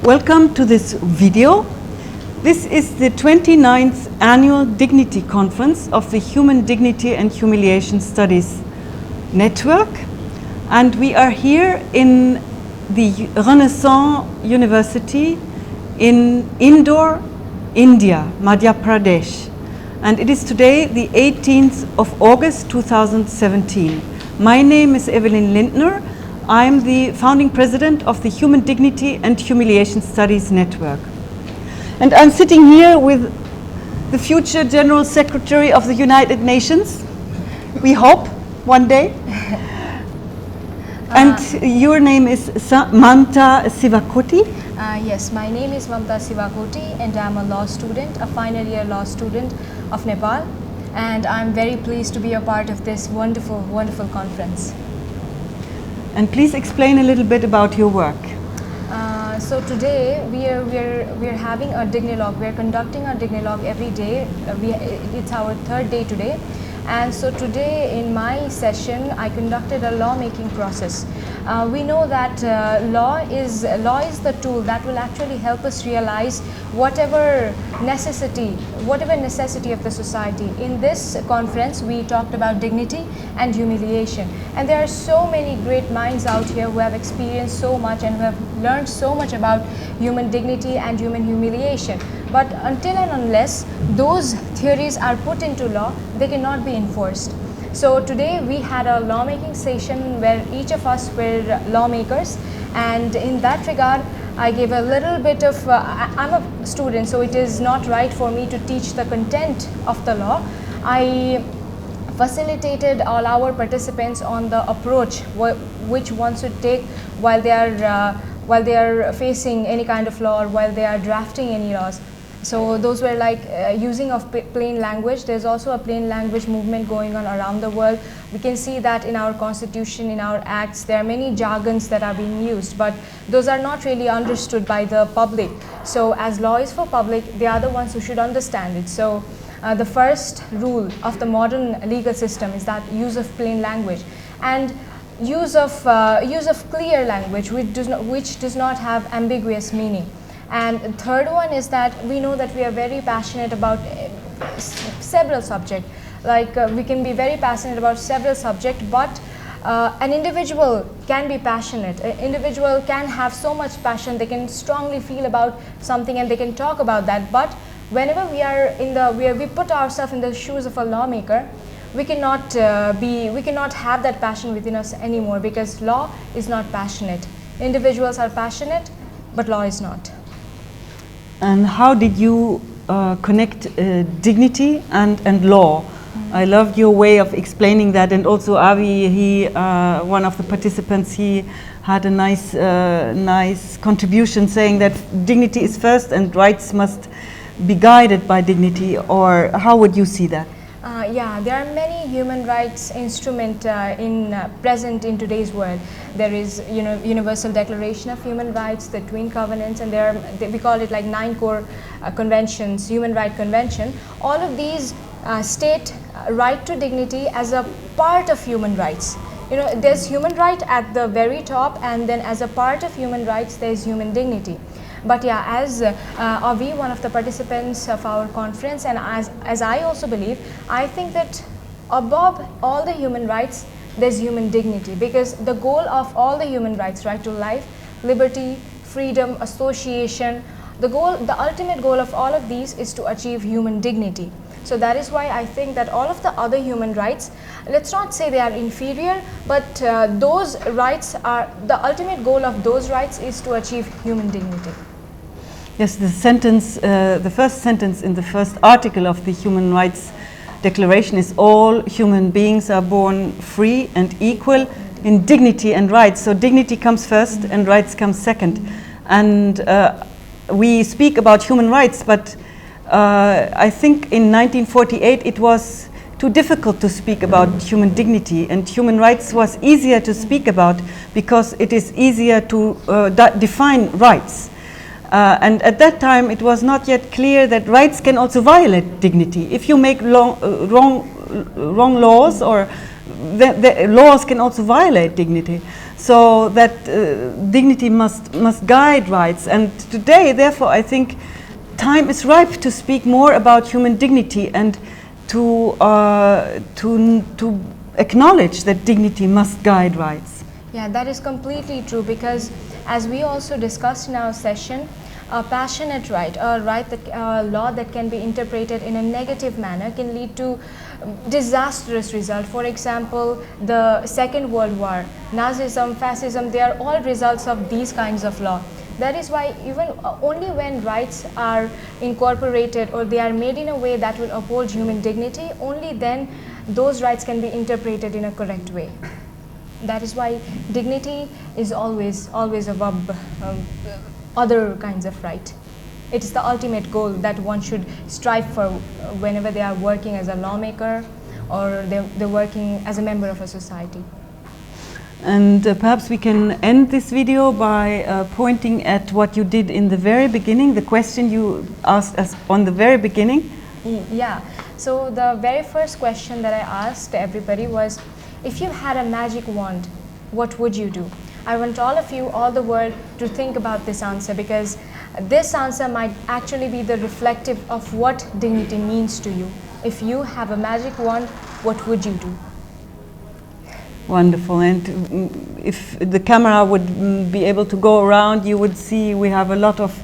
Welcome to this video. This is the 29th Annual Dignity Conference of the Human Dignity and Humiliation Studies Network. And we are here in the Renaissance University in Indore, India, Madhya Pradesh. And it is today the 18th of August 2017. My name is Evelin Lindner. I'm the founding president of the Human Dignity and Humiliation Studies Network. And I'm sitting here with the future General Secretary of the United Nations, we hope, one day. And your name is Mamta Siwakoti? Yes, my name is Mamta Siwakoti and I'm a law student, a final year law student of Nepal. And I'm very pleased to be a part of this wonderful, wonderful conference. And please explain a little bit about your work. So today we are having a Dignilogue. We are conducting a Dignilogue every day. It's our third day today. And so today in my session I conducted a lawmaking process. We know that law is the tool that will actually help us realize whatever necessity of the society. In this conference we talked about dignity and humiliation, and there are so many great minds out here who have experienced so much and who have learned so much about human dignity and human humiliation. But until and unless those theories are put into law, they cannot be enforced. So today we had a lawmaking session where each of us were lawmakers, and in that regard I gave a little bit of, I'm a student, so it is not right for me to teach the content of the law. I facilitated all our participants on the approach which one should take while they are facing any kind of law or while they are drafting any laws. So those were like using of plain language. There's also a plain language movement going on around the world. We can see that in our constitution, in our acts, there are many jargons that are being used, but those are not really understood by the public. So as law is for public, they are the ones who should understand it. So the first rule of the modern legal system is that use of plain language and use of clear language which does not have ambiguous meaning. And the third one is that we know that we are very passionate about several subjects. Like we can be very passionate about several subjects, but an individual can be passionate. An individual can have so much passion, they can strongly feel about something and they can talk about that. But whenever we put ourselves in the shoes of a lawmaker, we cannot have that passion within us anymore, because law is not passionate. Individuals are passionate, but law is not. And how did you connect dignity and law? I loved your way of explaining that, and also Avi, one of the participants, he had a nice contribution saying that dignity is first and rights must be guided by dignity. Or how would you see that? Yeah, there are many human rights instruments present in today's world. There is, Universal Declaration of Human Rights, the Twin Covenants, and we call it like 9 core conventions, Human Rights Convention. All of these state right to dignity as a part of human rights. There's human right at the very top, and then as a part of human rights, there's human dignity. But yeah, as Avi, one of the participants of our conference, and as I also believe, I think that above all the human rights, there's human dignity, because the goal of all the human rights, right to life, liberty, freedom, association, the ultimate goal of all of these is to achieve human dignity. So that is why I think that all of the other human rights, let's not say they are inferior, but those rights are, the ultimate goal of those rights is to achieve human dignity. Yes, the first sentence in the first article of the Human Rights Declaration is all human beings are born free and equal in dignity and rights. So dignity comes first and rights come second. And we speak about human rights, but I think in 1948 it was too difficult to speak about human dignity, and human rights was easier to speak about because it is easier to define rights. And at that time it was not yet clear that rights can also violate dignity. If you make wrong laws, or the laws can also violate dignity. So that dignity must guide rights. And today, therefore, I think time is ripe to speak more about human dignity and to acknowledge that dignity must guide rights. Yeah, that is completely true, because as we also discussed in our session, a passionate right, a law that can be interpreted in a negative manner can lead to disastrous result. For example, the Second World War, Nazism, fascism, they are all results of these kinds of law. That is why even only when rights are incorporated or they are made in a way that will uphold human dignity, only then those rights can be interpreted in a correct way. That is why dignity is always above other kinds of right. It is the ultimate goal that one should strive for whenever they are working as a lawmaker or they're working as a member of a society. And perhaps we can end this video by pointing at what you did in the very beginning, the question you asked us on the very beginning. Yeah, so the very first question that I asked everybody was, if you had a magic wand, what would you do? I want all of you, all the world, to think about this answer, because this answer might actually be the reflective of what dignity means to you. If you have a magic wand, what would you do? Wonderful. And if the camera would be able to go around, you would see we have a lot of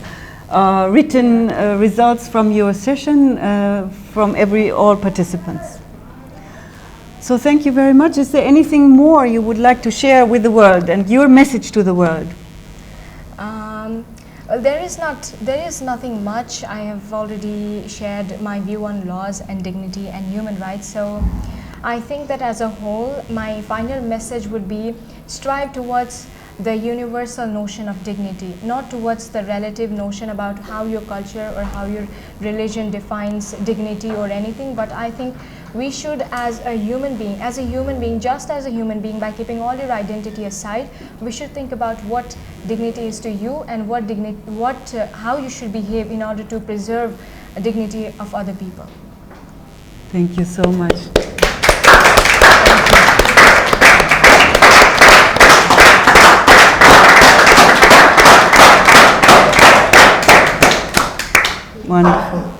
written results from your session from all participants. So thank you very much. Is there anything more you would like to share with the world and your message to the world? There is nothing much. I have already shared my view on laws and dignity and human rights. So I think that as a whole, my final message would be strive towards the universal notion of dignity, not towards the relative notion about how your culture or how your religion defines dignity or anything, but I think we should, as a human being, just as a human being, by keeping all your identity aside, we should think about what dignity is to you and how you should behave in order to preserve the dignity of other people. Thank you so much. Wonderful.